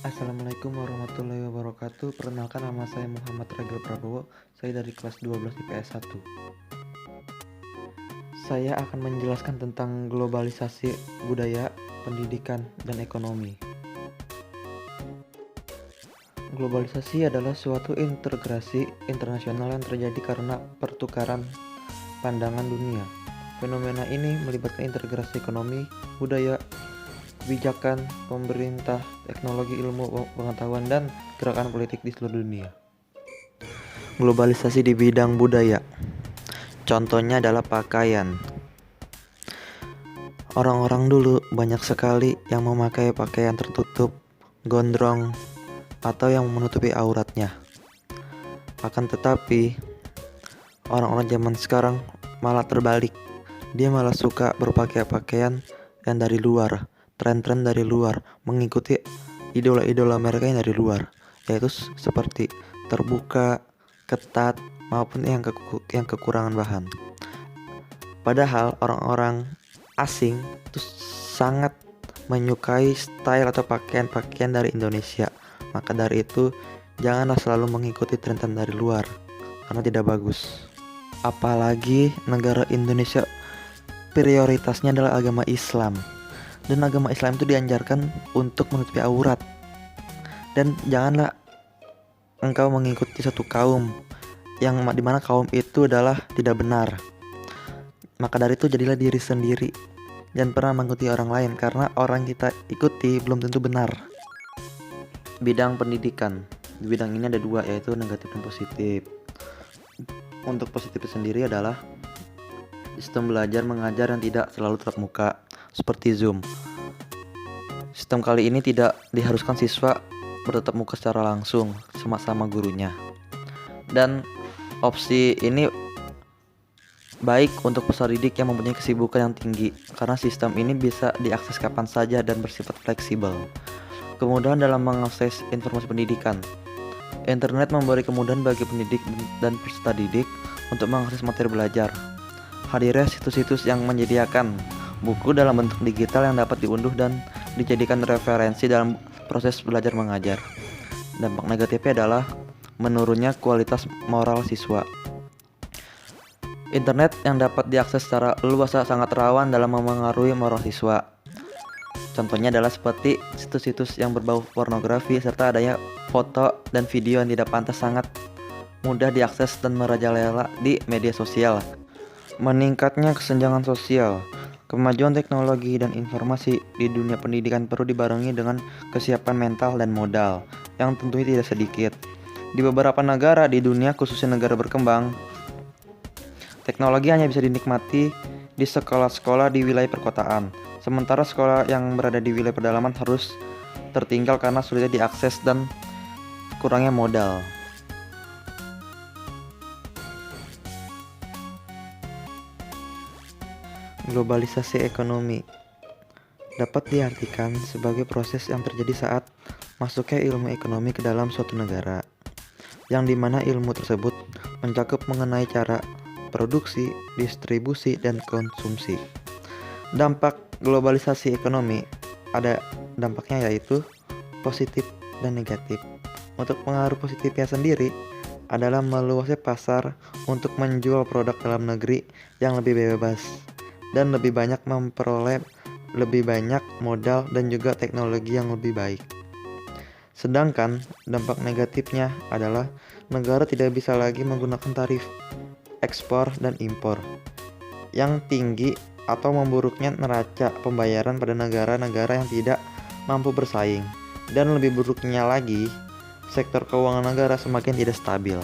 Assalamualaikum warahmatullahi wabarakatuh. Perkenalkan, nama saya Muhammad Ragil Prabowo. Saya dari kelas 12 IPS 1. Saya akan menjelaskan tentang globalisasi budaya, pendidikan, dan ekonomi. Globalisasi adalah suatu integrasi internasional yang terjadi karena pertukaran pandangan dunia. Fenomena ini melibatkan integrasi ekonomi, budaya, kebijakan, pemerintah, teknologi, ilmu pengetahuan, dan gerakan politik di seluruh dunia. Globalisasi di bidang budaya, contohnya adalah pakaian. Orang-orang dulu banyak sekali yang memakai pakaian tertutup, gondrong, atau yang menutupi auratnya. Akan tetapi, orang-orang zaman sekarang malah terbalik. Dia malah suka berpakaian pakaian yang dari luar, tren-tren dari luar, mengikuti idola-idola mereka yang dari luar, yaitu seperti terbuka, ketat, maupun yang kekurangan bahan. Padahal orang-orang asing itu sangat menyukai style atau pakaian-pakaian dari Indonesia. Maka dari itu, janganlah selalu mengikuti tren-tren dari luar, karena tidak bagus. Apalagi negara Indonesia prioritasnya adalah agama Islam. Dan agama Islam itu dianjurkan untuk menutupi aurat. Dan janganlah engkau mengikuti satu kaum yang dimana kaum itu adalah tidak benar. Maka dari itu, jadilah diri sendiri. Jangan pernah mengikuti orang lain, karena orang kita ikuti belum tentu benar. Bidang pendidikan, di bidang ini ada dua, yaitu negatif dan positif. Untuk positif sendiri adalah sistem belajar mengajar yang tidak selalu tatap muka, seperti Zoom. Sistem kali ini tidak diharuskan siswa bertatap muka secara langsung sama gurunya. Dan opsi ini baik untuk peserta didik yang mempunyai kesibukan yang tinggi, karena sistem ini bisa diakses kapan saja dan bersifat fleksibel. Kemudahan dalam mengakses informasi pendidikan. Internet memberi kemudahan bagi pendidik dan peserta didik untuk mengakses materi belajar. Hadirnya situs-situs yang menyediakan buku dalam bentuk digital yang dapat diunduh dan dijadikan referensi dalam proses belajar mengajar. Dampak negatifnya adalah menurunnya kualitas moral siswa. Internet yang dapat diakses secara luas sangat rawan dalam memengaruhi moral siswa. Contohnya adalah seperti situs-situs yang berbau pornografi serta adanya foto dan video yang tidak pantas sangat mudah diakses dan merajalela di media sosial. Meningkatnya kesenjangan sosial. Kemajuan teknologi dan informasi di dunia pendidikan perlu dibarengi dengan kesiapan mental dan modal yang tentunya tidak sedikit. Di beberapa negara di dunia, khususnya negara berkembang, teknologi hanya bisa dinikmati di sekolah-sekolah di wilayah perkotaan. Sementara sekolah yang berada di wilayah pedalaman harus tertinggal karena sulitnya diakses dan kurangnya modal. Globalisasi ekonomi dapat diartikan sebagai proses yang terjadi saat masuknya ilmu ekonomi ke dalam suatu negara, yang dimana ilmu tersebut mencakup mengenai cara produksi, distribusi, dan konsumsi. Dampak globalisasi ekonomi ada dampaknya, yaitu positif dan negatif. Untuk pengaruh positifnya sendiri adalah meluasnya pasar untuk menjual produk dalam negeri yang lebih bebas dan lebih banyak memperoleh lebih banyak modal dan juga teknologi yang lebih baik. Sedangkan dampak negatifnya adalah negara tidak bisa lagi menggunakan tarif ekspor dan impor yang tinggi atau memburuknya neraca pembayaran pada negara-negara yang tidak mampu bersaing. Dan lebih buruknya lagi, sektor keuangan negara semakin tidak stabil.